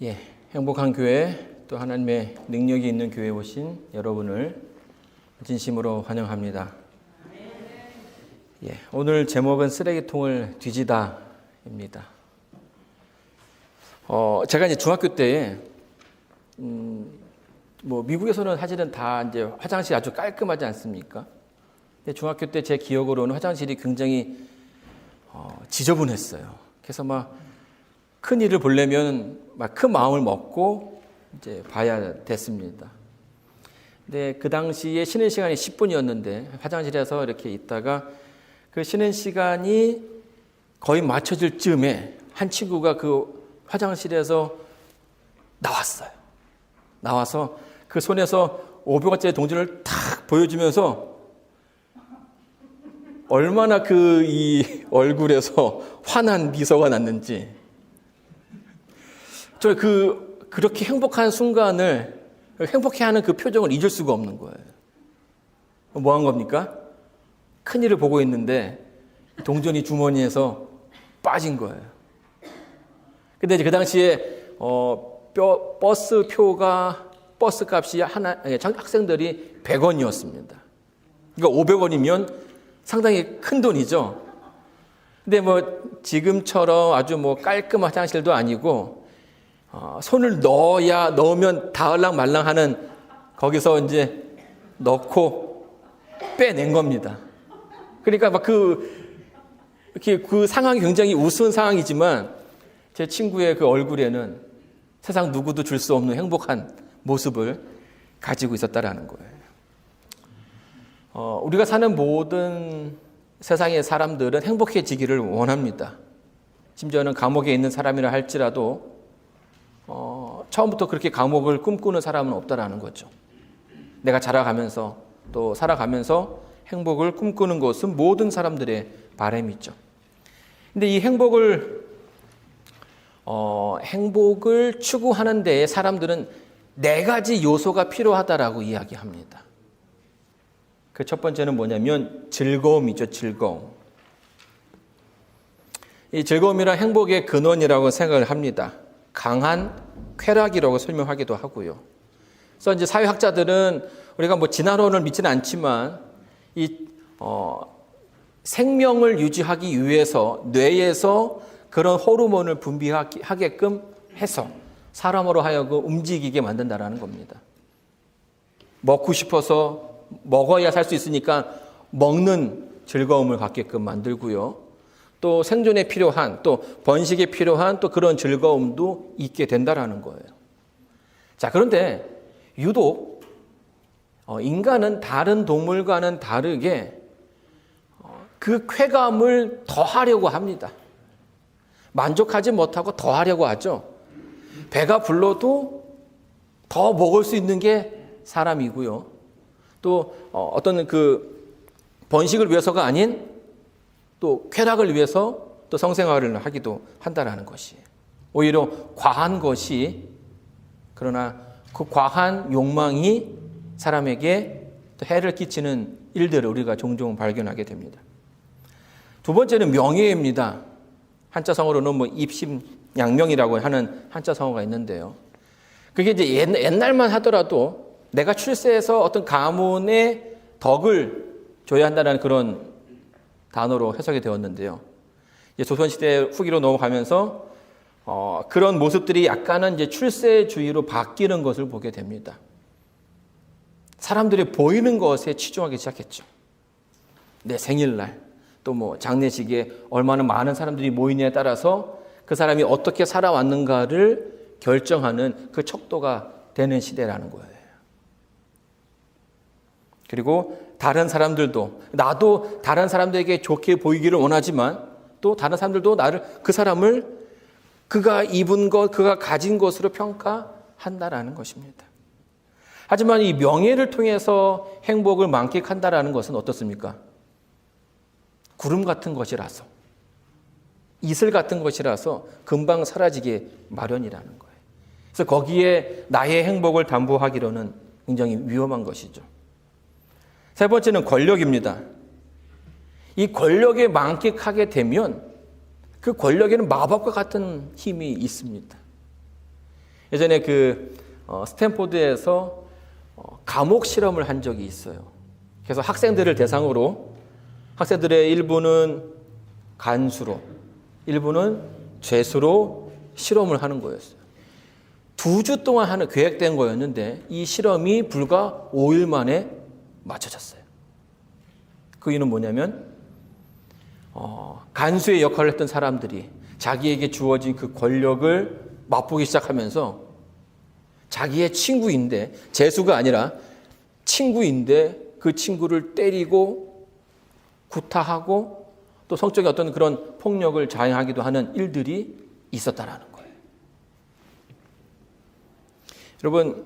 예, 행복한 교회, 또 하나님의 능력이 있는 교회에 오신 여러분을 진심으로 환영합니다. 예, 오늘 제목은 쓰레기통을 뒤지다입니다. 제가 이제 중학교 때에 미국에서는 사실은 다 이제 화장실이 아주 깔끔하지 않습니까? 근데 중학교 때 제 기억으로는 화장실이 굉장히 지저분했어요. 그래서 큰 일을 보려면 큰 마음을 먹고 이제 봐야 됐습니다. 근데 그 당시에 쉬는 시간이 10분이었는데 화장실에서 이렇게 있다가 그 쉬는 시간이 거의 맞춰질 즈음에 한 친구가 그 화장실에서 나왔어요. 나와서 그 손에서 500원짜리 동전을 탁 보여주면서 얼마나 이 얼굴에서 환한 미소가 났는지 저 그렇게 행복한 순간을 행복해하는 그 표정을 잊을 수가 없는 거예요. 뭐 한 겁니까? 큰일을 보고 있는데 동전이 주머니에서 빠진 거예요. 근데 이제 그 당시에 버스 값이 학생들이 100원이었습니다. 그러니까 500원이면 상당히 큰 돈이죠. 근데 지금처럼 아주 깔끔한 화장실도 아니고 손을 넣으면 닿을랑 말랑 하는 거기서 이제 넣고 빼낸 겁니다. 그러니까 그 상황이 굉장히 우스운 상황이지만 제 친구의 그 얼굴에는 세상 누구도 줄 수 없는 행복한 모습을 가지고 있었다라는 거예요. 우리가 사는 모든 세상의 사람들은 행복해지기를 원합니다. 심지어는 감옥에 있는 사람이라 할지라도 처음부터 그렇게 감옥을 꿈꾸는 사람은 없다라는 거죠. 내가 자라가면서 또 살아가면서 행복을 꿈꾸는 것은 모든 사람들의 바람이죠. 근데 이 행복을 추구하는 데에 사람들은 4가지 요소가 필요하다라고 이야기합니다. 그 첫 번째는 뭐냐면 즐거움이죠. 즐거움. 이 즐거움이란 행복의 근원이라고 생각을 합니다. 강한 쾌락이라고 설명하기도 하고요. 그래서 이제 사회학자들은 우리가 진화론을 믿지는 않지만 생명을 유지하기 위해서 뇌에서 그런 호르몬을 분비하게끔 해서 사람으로 하여금 움직이게 만든다라는 겁니다. 먹고 싶어서 먹어야 살 수 있으니까 먹는 즐거움을 갖게끔 만들고요. 또 생존에 필요한, 또 번식에 필요한 또 그런 즐거움도 있게 된다라는 거예요. 자, 그런데 유독 인간은 다른 동물과는 다르게 그 쾌감을 더하려고 합니다. 만족하지 못하고 더하려고 하죠. 배가 불러도 더 먹을 수 있는 게 사람이고요. 또 어떤 그 번식을 위해서가 아닌 또 쾌락을 위해서 또 성생활을 하기도 한다라는 것이에요. 오히려 과한 것이, 그러나 그 과한 욕망이 사람에게 또 해를 끼치는 일들을 우리가 종종 발견하게 됩니다. 두 번째는 명예입니다. 한자성어로는 입심양명이라고 하는 한자성어가 있는데요. 그게 이제 옛날만 하더라도 내가 출세해서 어떤 가문의 덕을 줘야 한다는 그런 단어로 해석이 되었는데요. 조선시대 후기로 넘어가면서 그런 모습들이 약간은 이제 출세주의로 바뀌는 것을 보게 됩니다. 사람들이 보이는 것에 치중하기 시작했죠. 내 생일날, 또 장례식에 얼마나 많은 사람들이 모이냐에 따라서 그 사람이 어떻게 살아왔는가를 결정하는 그 척도가 되는 시대라는 거예요. 그리고 다른 사람들도, 나도 다른 사람들에게 좋게 보이기를 원하지만 또 다른 사람들도 그 사람을 그가 입은 것, 그가 가진 것으로 평가한다라는 것입니다. 하지만 이 명예를 통해서 행복을 만끽한다라는 것은 어떻습니까? 구름 같은 것이라서, 이슬 같은 것이라서 금방 사라지게 마련이라는 거예요. 그래서 거기에 나의 행복을 담보하기로는 굉장히 위험한 것이죠. 세 번째는 권력입니다. 이 권력에 만끽하게 되면 그 권력에는 마법과 같은 힘이 있습니다. 예전에 스탠포드에서 감옥 실험을 한 적이 있어요. 그래서 학생들을 대상으로 학생들의 일부는 간수로, 일부는 죄수로 실험을 하는 거였어요. 2주 동안 하는 계획된 거였는데 이 실험이 불과 5일 만에 맞춰졌어요. 그 이유는 뭐냐면 간수의 역할을 했던 사람들이 자기에게 주어진 그 권력을 맛보기 시작하면서 자기의 친구인데, 죄수가 아니라 친구인데 그 친구를 때리고 구타하고 또 성적인 어떤 그런 폭력을 자행하기도 하는 일들이 있었다라는 거예요. 여러분,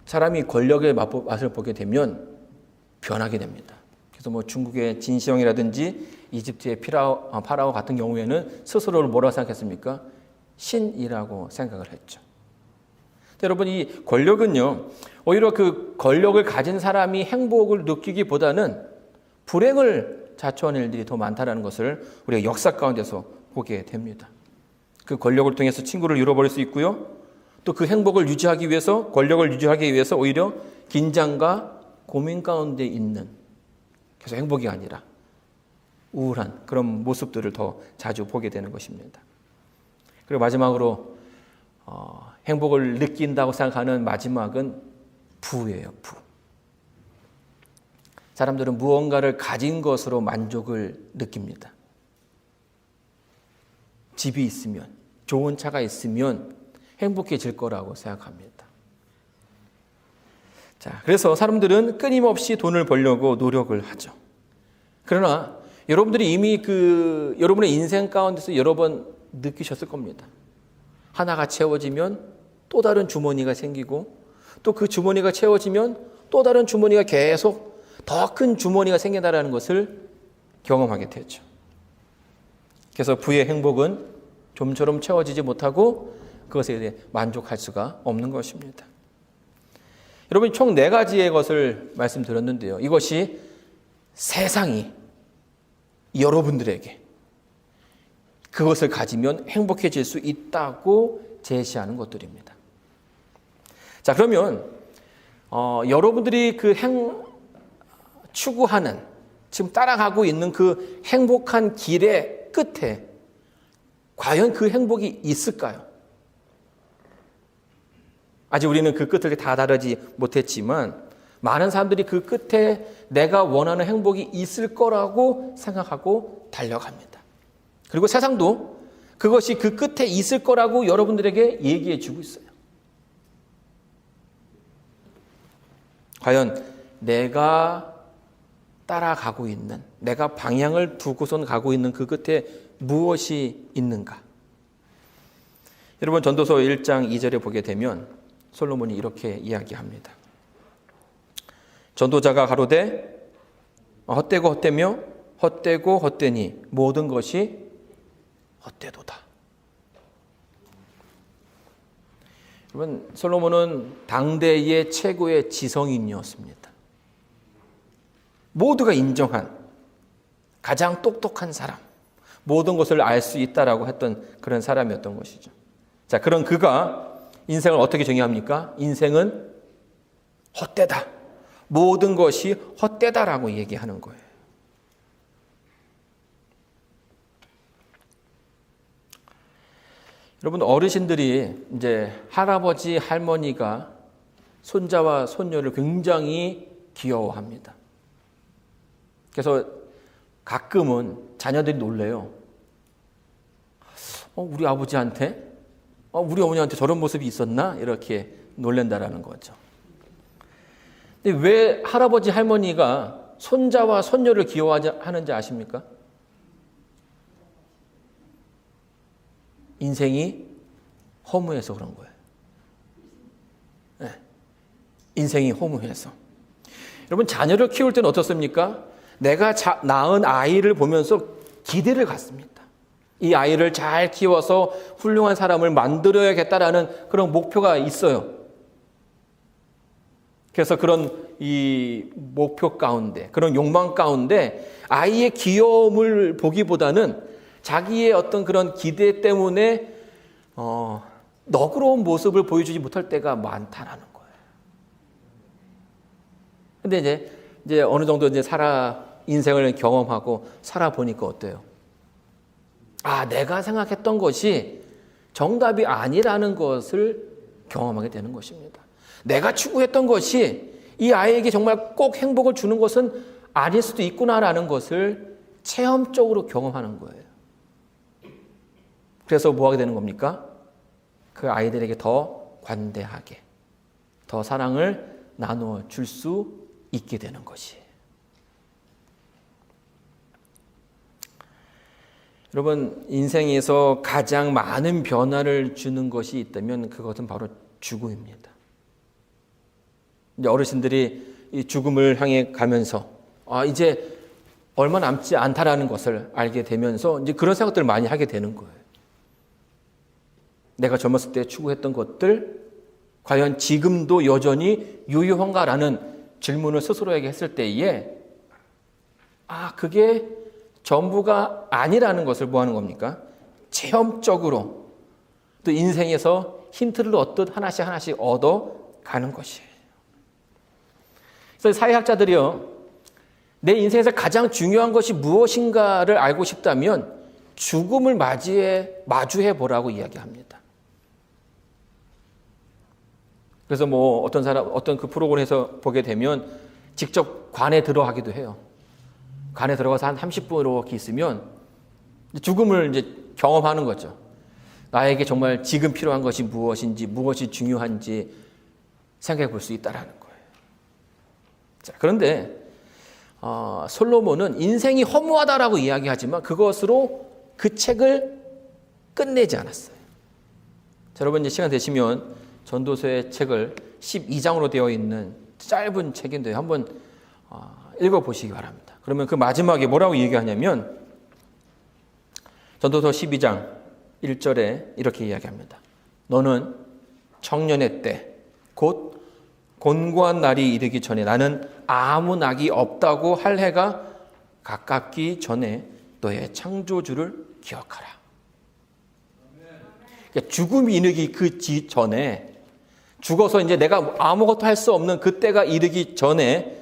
사람이 권력의 맛을 보게 되면 변하게 됩니다. 그래서 중국의 진시황이라든지 이집트의 파라오 같은 경우에는 스스로를 뭐라고 생각했습니까? 신이라고 생각을 했죠. 여러분, 이 권력은요, 오히려 그 권력을 가진 사람이 행복을 느끼기보다는 불행을 자초하는 일들이 더 많다는 것을 우리가 역사 가운데서 보게 됩니다. 그 권력을 통해서 친구를 잃어버릴 수 있고요. 또 그 행복을 유지하기 위해서, 권력을 유지하기 위해서 오히려 긴장과 고민 가운데 있는, 그래서 행복이 아니라 우울한 그런 모습들을 더 자주 보게 되는 것입니다. 그리고 마지막으로 행복을 느낀다고 생각하는 마지막은 부예요. 부. 사람들은 무언가를 가진 것으로 만족을 느낍니다. 집이 있으면, 좋은 차가 있으면 행복해질 거라고 생각합니다. 자, 그래서 사람들은 끊임없이 돈을 벌려고 노력을 하죠. 그러나 여러분들이 이미 여러분의 인생 가운데서 여러 번 느끼셨을 겁니다. 하나가 채워지면 또 다른 주머니가 생기고, 또 그 주머니가 채워지면 또 다른 주머니가 계속 더 큰 주머니가 생긴다는 것을 경험하게 되죠. 그래서 부의 행복은 좀처럼 채워지지 못하고 그것에 대해 만족할 수가 없는 것입니다. 여러분, 총 4가지의 것을 말씀드렸는데요. 이것이 세상이 여러분들에게 그것을 가지면 행복해질 수 있다고 제시하는 것들입니다. 자, 그러면 여러분들이 추구하는, 지금 따라가고 있는 그 행복한 길의 끝에 과연 그 행복이 있을까요? 아직 우리는 그 끝을 다 다루지 못했지만 많은 사람들이 그 끝에 내가 원하는 행복이 있을 거라고 생각하고 달려갑니다. 그리고 세상도 그것이 그 끝에 있을 거라고 여러분들에게 얘기해 주고 있어요. 과연 내가 따라가고 있는, 내가 방향을 두고선 가고 있는 그 끝에 무엇이 있는가? 여러분, 전도서 1장 2절에 보게 되면 솔로몬이 이렇게 이야기합니다. 전도자가 가로되 헛되고 헛되며 헛되고 헛되니 모든 것이 헛되도다. 여러분, 솔로몬은 당대의 최고의 지성인이었습니다. 모두가 인정한 가장 똑똑한 사람, 모든 것을 알 수 있다라고 했던 그런 사람이었던 것이죠. 자, 그런 그가 인생을 어떻게 정의합니까? 인생은 헛되다. 모든 것이 헛되다라고 얘기하는 거예요. 여러분, 어르신들이 이제 할아버지, 할머니가 손자와 손녀를 굉장히 귀여워합니다. 그래서 가끔은 자녀들이 놀래요. 우리 아버지한테, 우리 어머니한테 저런 모습이 있었나? 이렇게 놀란다라는 거죠. 근데 왜 할아버지, 할머니가 손자와 손녀를 귀여워하는지 아십니까? 인생이 허무해서 그런 거예요. 네. 인생이 허무해서. 여러분, 자녀를 키울 때는 어떻습니까? 내가 낳은 아이를 보면서 기대를 갖습니다. 이 아이를 잘 키워서 훌륭한 사람을 만들어야겠다라는 그런 목표가 있어요. 그래서 그런 이 목표 가운데, 그런 욕망 가운데 아이의 귀여움을 보기보다는 자기의 어떤 그런 기대 때문에 너그러운 모습을 보여주지 못할 때가 많다라는 거예요. 근데 이제 어느 정도 이제 인생을 경험하고 살아보니까 어때요? 아, 내가 생각했던 것이 정답이 아니라는 것을 경험하게 되는 것입니다. 내가 추구했던 것이 이 아이에게 정말 꼭 행복을 주는 것은 아닐 수도 있구나라는 것을 체험적으로 경험하는 거예요. 그래서 뭐 하게 되는 겁니까? 그 아이들에게 더 관대하게, 더 사랑을 나누어 줄 수 있게 되는 것이에요. 여러분, 인생에서 가장 많은 변화를 주는 것이 있다면 그것은 바로 죽음입니다. 이제 어르신들이 이 죽음을 향해 가면서 이제 얼마 남지 않다라는 것을 알게 되면서 이제 그런 생각들을 많이 하게 되는 거예요. 내가 젊었을 때 추구했던 것들 과연 지금도 여전히 유효한가라는 질문을 스스로에게 했을 때에 그게 전부가 아니라는 것을 뭐 하는 겁니까? 체험적으로 또 인생에서 힌트를 얻듯 하나씩 얻어가는 것이에요. 그래서 사회학자들이요, 내 인생에서 가장 중요한 것이 무엇인가를 알고 싶다면 죽음을 마주해 보라고 이야기합니다. 그래서 뭐 어떤 그 프로그램에서 보게 되면 직접 관에 들어가기도 해요. 관에 들어가서 한 30분 이렇게 있으면 죽음을 이제 경험하는 거죠. 나에게 정말 지금 필요한 것이 무엇인지, 무엇이 중요한지 생각해 볼 수 있다라는 거예요. 자, 그런데 솔로몬은 인생이 허무하다라고 이야기하지만 그것으로 그 책을 끝내지 않았어요. 자, 여러분 이제 시간 되시면 전도서의 책을 12장으로 되어 있는 짧은 책인데요. 한번 읽어보시기 바랍니다. 그러면 그 마지막에 뭐라고 얘기하냐면 전도서 12장 1절에 이렇게 이야기합니다. 너는 청년의 때 곧 곤고한 날이 이르기 전에 나는 아무 낙이 없다고 할 해가 가깝기 전에 너의 창조주를 기억하라. 그러니까 죽음이 이르기 그 전에 죽어서 이제 내가 아무것도 할 수 없는 그때가 이르기 전에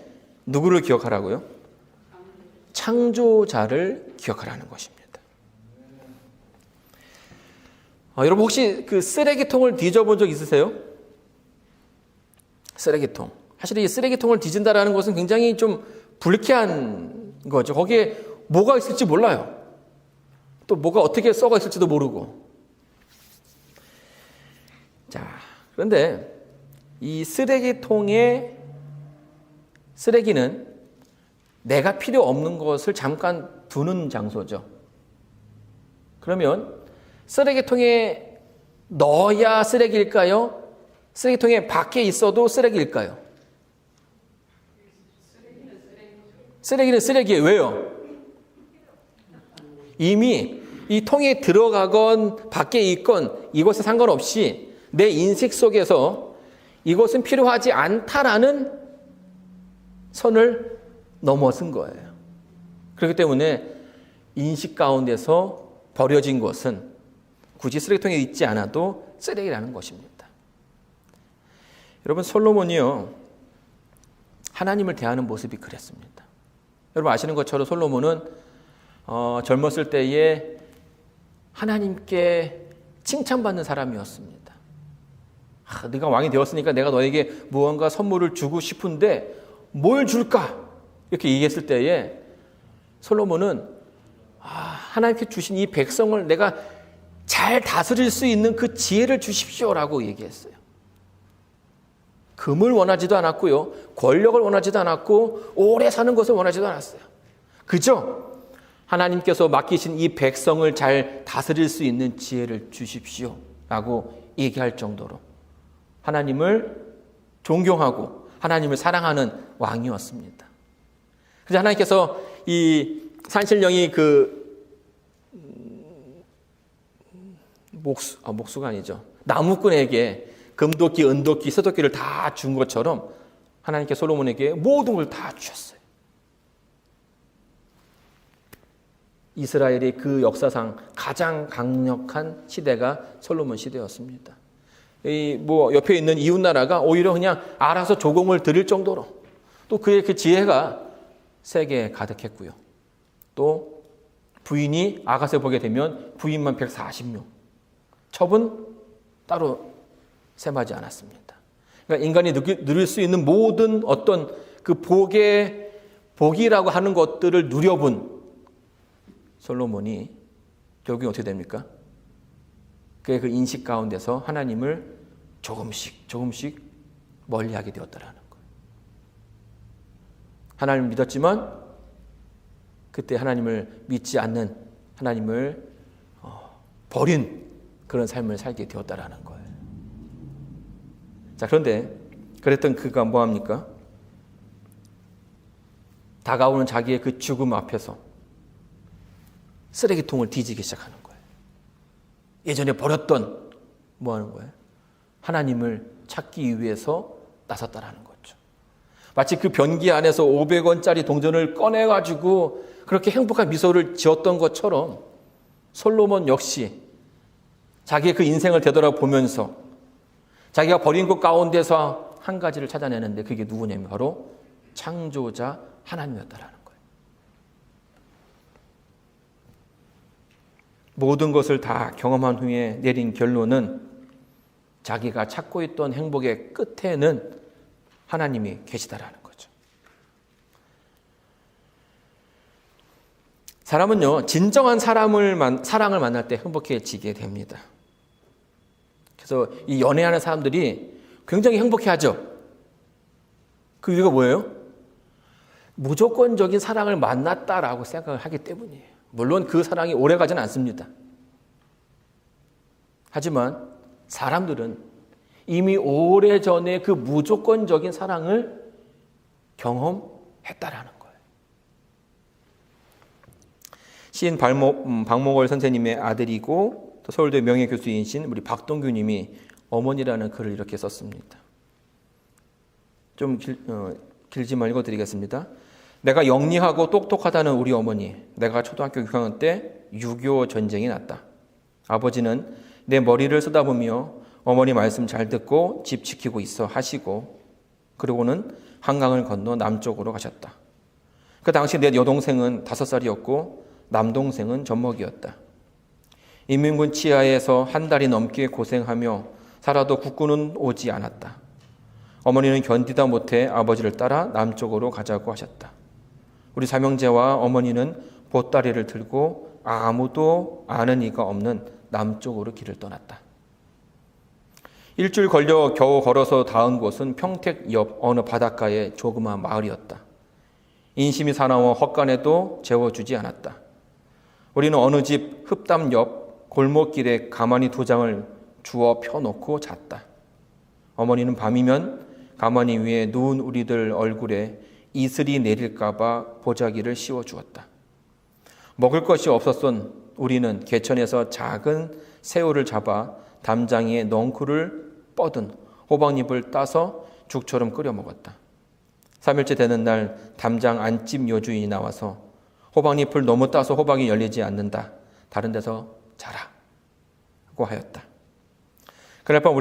누구를 기억하라고요? 창조자를 기억하라는 것입니다. 여러분 혹시 그 쓰레기통을 뒤져본 적 있으세요? 쓰레기통. 사실 이 쓰레기통을 뒤진다라는 것은 굉장히 좀 불쾌한 거죠. 거기에 뭐가 있을지 몰라요. 또 뭐가 어떻게 썩어 있을지도 모르고. 자, 그런데 이 쓰레기통의 쓰레기는 내가 필요 없는 것을 잠깐 두는 장소죠. 그러면 쓰레기통에 넣어야 쓰레기일까요? 쓰레기통에 밖에 있어도 쓰레기일까요? 쓰레기는 쓰레기예요. 왜요? 이미 이 통에 들어가건 밖에 있건 이것에 상관없이 내 인식 속에서 이것은 필요하지 않다라는 선을 넘어선 거예요. 그렇기 때문에 인식 가운데서 버려진 것은 굳이 쓰레기통에 있지 않아도 쓰레기라는 것입니다. 여러분 솔로몬이요, 하나님을 대하는 모습이 그랬습니다. 여러분 아시는 것처럼 솔로몬은 젊었을 때에 하나님께 칭찬받는 사람이었습니다. 네가 왕이 되었으니까 내가 너에게 무언가 선물을 주고 싶은데 뭘 줄까? 이렇게 얘기했을 때에 솔로몬은 하나님께 주신 이 백성을 내가 잘 다스릴 수 있는 그 지혜를 주십시오라고 얘기했어요. 금을 원하지도 않았고요. 권력을 원하지도 않았고 오래 사는 것을 원하지도 않았어요. 그저 하나님께서 맡기신 이 백성을 잘 다스릴 수 있는 지혜를 주십시오라고 얘기할 정도로 하나님을 존경하고 하나님을 사랑하는 왕이었습니다. 그래서 하나님께서 이 산신령이 목수가 아니죠. 나무꾼에게 금도끼, 은도끼, 서도끼를 다 준 것처럼 하나님께 솔로몬에게 모든 걸 다 주셨어요. 이스라엘의 그 역사상 가장 강력한 시대가 솔로몬 시대였습니다. 옆에 있는 이웃 나라가 오히려 그냥 알아서 조공을 드릴 정도로 또 그의 그 지혜가 세계에 가득했고요. 또 부인이 아갓을 보게 되면 부인만 140명, 첩은 따로 셈하지 않았습니다. 그러니까 인간이 누릴 수 있는 모든 어떤 그 복이라고 하는 것들을 누려본 솔로몬이 결국에 어떻게 됩니까? 그의 그 인식 가운데서 하나님을 조금씩 멀리하게 되었다라는 거예요. 하나님을 믿었지만 그때 하나님을 믿지 않는, 하나님을 버린 그런 삶을 살게 되었다라는 거예요. 자, 그런데 그랬던 그가 뭐합니까? 다가오는 자기의 그 죽음 앞에서 쓰레기통을 뒤지기 시작하는 거예요. 예전에 버렸던 뭐 하는 거예요? 하나님을 찾기 위해서 나섰다라는 거죠. 마치 그 변기 안에서 500원짜리 동전을 꺼내가지고 그렇게 행복한 미소를 지었던 것처럼 솔로몬 역시 자기의 그 인생을 되돌아보면서 자기가 버린 것 가운데서 한 가지를 찾아내는데 그게 누구냐면 바로 창조자 하나님이었다라는 거예요. 모든 것을 다 경험한 후에 내린 결론은 자기가 찾고 있던 행복의 끝에는 하나님이 계시다라는 거죠. 사람은요, 진정한 사랑을 만날 때 행복해지게 됩니다. 그래서 이 연애하는 사람들이 굉장히 행복해하죠. 그 이유가 뭐예요? 무조건적인 사랑을 만났다라고 생각을 하기 때문이에요. 물론 그 사랑이 오래가지는 않습니다. 하지만 사람들은 이미 오래전에 그 무조건적인 사랑을 경험했다라는 거예요. 시인 박목월 선생님의 아들이고 또 서울대 명예교수이신 우리 박동규 님이 어머니라는 글을 이렇게 썼습니다. 좀 길지만 읽어드리겠습니다. 내가 영리하고 똑똑하다는 우리 어머니, 내가 초등학교 6학년 때 6.25 전쟁이 났다. 아버지는 내 머리를 쓰다보며 어머니 말씀 잘 듣고 집 지키고 있어 하시고 그리고는 한강을 건너 남쪽으로 가셨다. 그 당시 내 여동생은 5살이었고 남동생은 젖먹이었다. 인민군 치하에서 한 달이 넘게 고생하며 살아도 국군은 오지 않았다. 어머니는 견디다 못해 아버지를 따라 남쪽으로 가자고 하셨다. 우리 삼형제와 어머니는 보따리를 들고 아무도 아는 이가 없는 남쪽으로 길을 떠났다. 일주일 걸려 겨우 걸어서 닿은 곳은 평택 옆 어느 바닷가의 조그마한 마을이었다. 인심이 사나워 헛간에도 재워주지 않았다. 우리는 어느 집 흡담 옆 골목길에 가만히 2장을 주워 펴놓고 잤다. 어머니는 밤이면 가만히 위에 누운 우리들 얼굴에 이슬이 내릴까봐 보자기를 씌워주었다. 먹을 것이 없었던 우리는 개천에서 작은 새우를 잡아 담장에 넝쿨을 뻗은 호박잎을 따서 죽처럼 끓여 먹었다. 3일째 되는 날 담장 안집 여주인이 나와서 호박잎을 너무 따서 호박이 열리지 않는다. 다른 데서 자라. 고 하였다. 그날 밤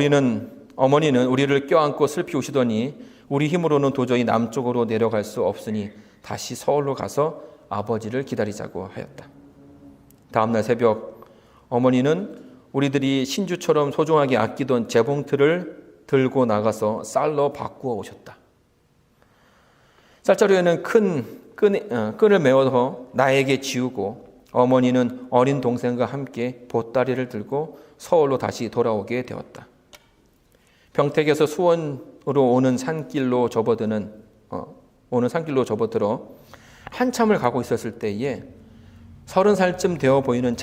어머니는 우리를 껴안고 슬피 우시더니 우리 힘으로는 도저히 남쪽으로 내려갈 수 없으니 다시 서울로 가서 아버지를 기다리자고 하였다. 다음날 새벽 어머니는 우리들이 신주처럼 소중하게 아끼던 재봉틀을 들고 나가서 쌀로 바꾸어 오셨다. 쌀자루에는 큰 끈을 메어서 나에게 지우고 어머니는 어린 동생과 함께 보따리를 들고 서울로 다시 돌아오게 되었다. 평택에서 수원으로 오는 산길로 접어들어 한참을 가고 있었을 때에 30살쯤 되어 보이는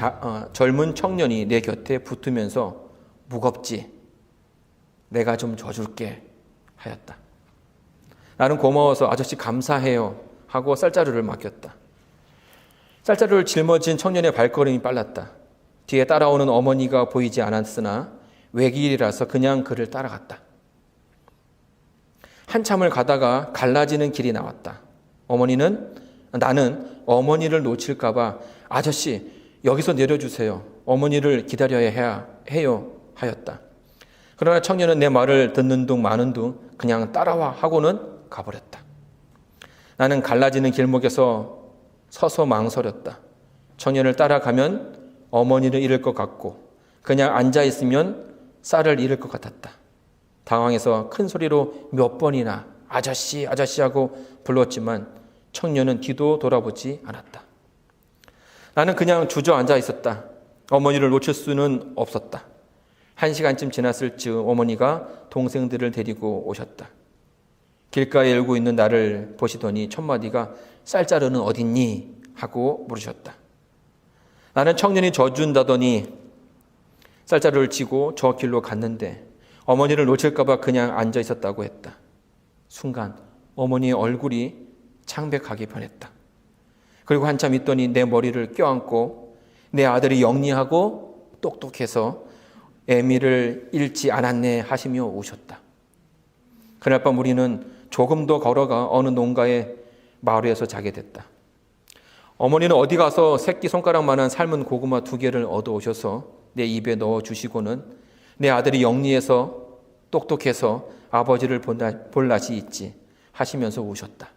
젊은 청년이 내 곁에 붙으면서 무겁지? 내가 좀 져줄게 하였다. 나는 고마워서 아저씨 감사해요 하고 쌀자루를 맡겼다. 쌀자루를 짊어진 청년의 발걸음이 빨랐다. 뒤에 따라오는 어머니가 보이지 않았으나 외길이라서 그냥 그를 따라갔다. 한참을 가다가 갈라지는 길이 나왔다. 나는 어머니를 놓칠까 봐 아저씨 여기서 내려주세요. 어머니를 기다려야 해요 하였다. 그러나 청년은 내 말을 듣는 둥 마는 둥 그냥 따라와 하고는 가버렸다. 나는 갈라지는 길목에서 서서 망설였다. 청년을 따라가면 어머니를 잃을 것 같고 그냥 앉아있으면 쌀을 잃을 것 같았다. 당황해서 큰 소리로 몇 번이나 아저씨 아저씨 하고 불렀지만 청년은 뒤도 돌아보지 않았다. 나는 그냥 주저앉아 있었다. 어머니를 놓칠 수는 없었다. 1시간쯤 지났을 즈음 어머니가 동생들을 데리고 오셨다. 길가에 일고 있는 나를 보시더니 첫마디가 쌀자루는 어딨니? 하고 물으셨다. 나는 청년이 져준다더니 쌀자루를 쥐고 저 길로 갔는데 어머니를 놓칠까 봐 그냥 앉아 있었다고 했다. 순간 어머니의 얼굴이 창백하게 변했다. 그리고 한참 있더니 내 머리를 껴안고 내 아들이 영리하고 똑똑해서 애미를 잃지 않았네 하시며 우셨다. 그날 밤 우리는 조금 더 걸어가 어느 농가의 마루에서 자게 됐다. 어머니는 어디 가서 새끼손가락만한 삶은 고구마 2개를 얻어오셔서 내 입에 넣어주시고는 내 아들이 영리해서 똑똑해서 아버지를 볼 낯이 있지 하시면서 우셨다.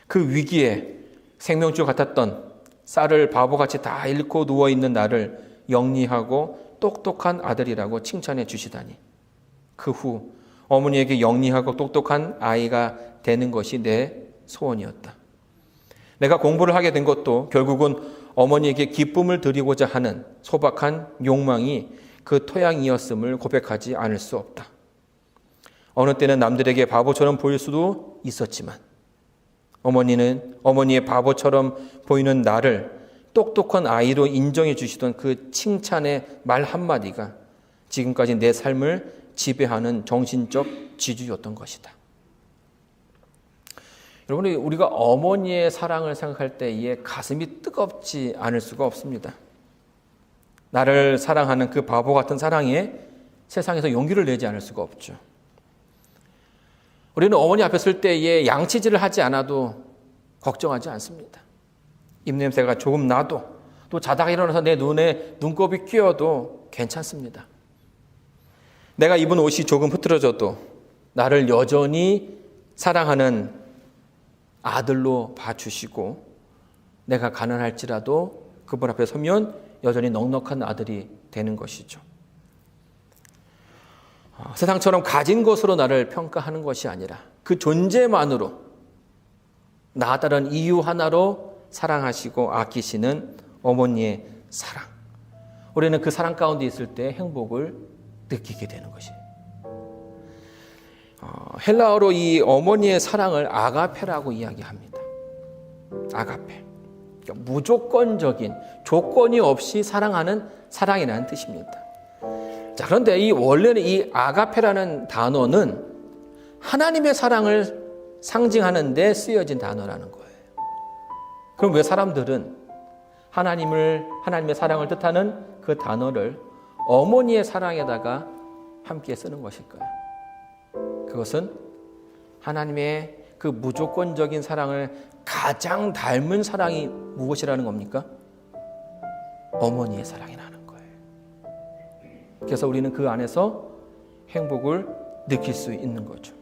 그 위기에 생명줄 같았던 쌀을 바보같이 다 잃고 누워있는 나를 영리하고 똑똑한 아들이라고 칭찬해 주시다니. 그 후 어머니에게 영리하고 똑똑한 아이가 되는 것이 내 소원이었다. 내가 공부를 하게 된 것도 결국은 어머니에게 기쁨을 드리고자 하는 소박한 욕망이 그 토양이었음을 고백하지 않을 수 없다. 어느 때는 남들에게 바보처럼 보일 수도 있었지만 어머니의 바보처럼 보이는 나를 똑똑한 아이로 인정해 주시던 그 칭찬의 말 한마디가 지금까지 내 삶을 지배하는 정신적 지주였던 것이다. 여러분, 우리가 어머니의 사랑을 생각할 때에 가슴이 뜨겁지 않을 수가 없습니다. 나를 사랑하는 그 바보 같은 사랑에 세상에서 용기를 내지 않을 수가 없죠. 우리는 어머니 앞에 설 때에 양치질을 하지 않아도 걱정하지 않습니다. 입냄새가 조금 나도, 또 자다가 일어나서 내 눈에 눈곱이 끼어도 괜찮습니다. 내가 입은 옷이 조금 흐트러져도 나를 여전히 사랑하는 아들로 봐주시고, 내가 가난할지라도 그분 앞에 서면 여전히 넉넉한 아들이 되는 것이죠. 세상처럼 가진 것으로 나를 평가하는 것이 아니라 그 존재만으로 나 다른 이유 하나로 사랑하시고 아끼시는 어머니의 사랑. 우리는 그 사랑 가운데 있을 때 행복을 느끼게 되는 것이에요. 헬라어로 이 어머니의 사랑을 아가페라고 이야기합니다. 아가페. 그러니까 무조건적인, 조건이 없이 사랑하는 사랑이라는 뜻입니다. 자, 그런데 원래는 이 아가페라는 단어는 하나님의 사랑을 상징하는 데 쓰여진 단어라는 거예요. 그럼 왜 사람들은 하나님의 사랑을 뜻하는 그 단어를 어머니의 사랑에다가 함께 쓰는 것일까요? 그것은 하나님의 그 무조건적인 사랑을 가장 닮은 사랑이 무엇이라는 겁니까? 어머니의 사랑이라는 거예요. 그래서 우리는 그 안에서 행복을 느낄 수 있는 거죠.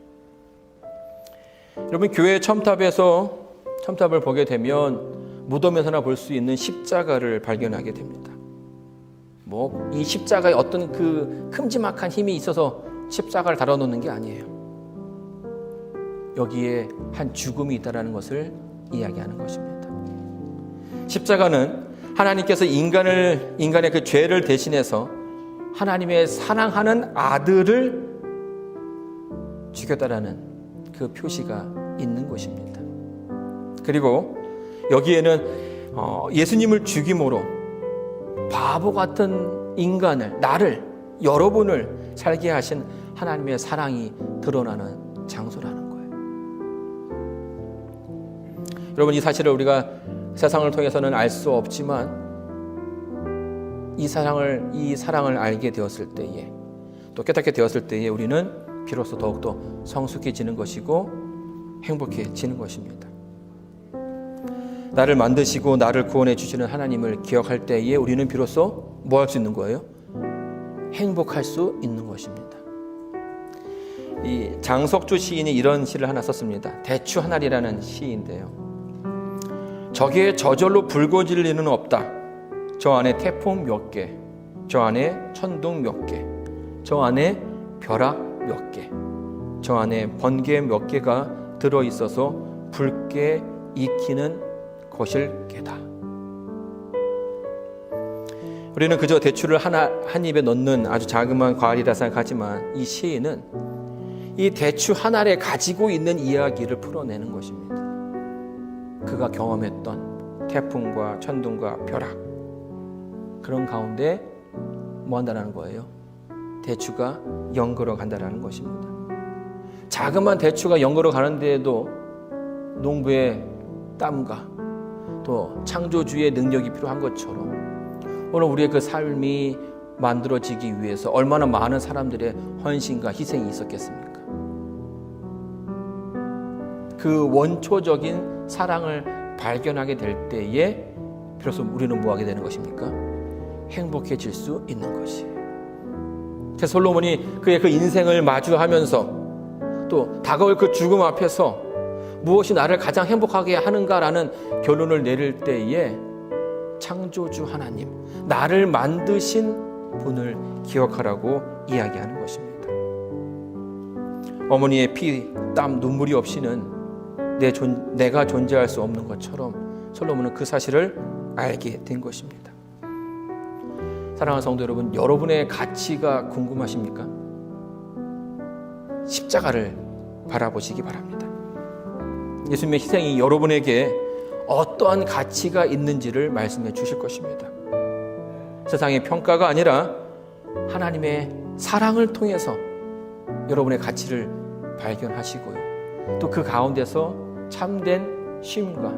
여러분, 교회 첨탑을 보게 되면 무덤에서나 볼 수 있는 십자가를 발견하게 됩니다. 이 십자가에 어떤 그 큼지막한 힘이 있어서 십자가를 달아놓는 게 아니에요. 여기에 한 죽음이 있다는 것을 이야기하는 것입니다. 십자가는 하나님께서 인간의 그 죄를 대신해서 하나님의 사랑하는 아들을 죽였다라는 그 표시가 있는 것입니다. 그리고 여기에는 예수님을 죽임으로 바보 같은 인간을, 나를, 여러분을 살게 하신 하나님의 사랑이 드러나는 장소라는 거예요. 여러분, 이 사실을 우리가 세상을 통해서는 알 수 없지만 이 사랑을 알게 되었을 때에, 또 깨닫게 되었을 때에 우리는 비로소 더욱더 성숙해지는 것이고 행복해지는 것입니다. 나를 만드시고 나를 구원해 주시는 하나님을 기억할 때에 우리는 비로소 뭐 할 수 있는 거예요? 행복할 수 있는 것입니다. 이 장석주 시인이 이런 시를 하나 썼습니다. 대추 한 알이라는 시인데요. 저기에 저절로 불거질 리는 없다. 저 안에 태풍 몇 개, 저 안에 천둥 몇 개, 저 안에 벼락 몇 개, 저 안에 번개 몇 개가 들어있어서 붉게 익히는 것일 게다. 우리는 그저 대추를 한 입에 넣는 아주 자그마한 과일이라 생각하지만 이 시인은 이 대추 한 알에 가지고 있는 이야기를 풀어내는 것입니다. 그가 경험했던 태풍과 천둥과 벼락, 그런 가운데 뭐 한다는 거예요? 대추가 연걸어 간다는 것입니다. 자그마한 대추가 연걸어 가는 데에도 농부의 땀과 또 창조주의 능력이 필요한 것처럼 오늘 우리의 그 삶이 만들어지기 위해서 얼마나 많은 사람들의 헌신과 희생이 있었겠습니까? 그 원초적인 사랑을 발견하게 될 때에 비로소 우리는 뭐 하게 되는 것입니까? 행복해질 수 있는 것이에요. 그래서 솔로몬이 그의 그 인생을 마주하면서 또 다가올 그 죽음 앞에서 무엇이 나를 가장 행복하게 하는가라는 결론을 내릴 때에 창조주 하나님, 나를 만드신 분을 기억하라고 이야기하는 것입니다. 어머니의 피, 땀, 눈물이 없이는 내가 존재할 수 없는 것처럼 솔로몬은 그 사실을 알게 된 것입니다. 사랑하는 성도 여러분, 여러분의 가치가 궁금하십니까? 십자가를 바라보시기 바랍니다. 예수님의 희생이 여러분에게 어떠한 가치가 있는지를 말씀해 주실 것입니다. 세상의 평가가 아니라 하나님의 사랑을 통해서 여러분의 가치를 발견하시고요. 또 그 가운데서 참된 쉼과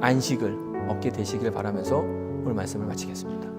안식을 얻게 되시길 바라면서 오늘 말씀을 마치겠습니다.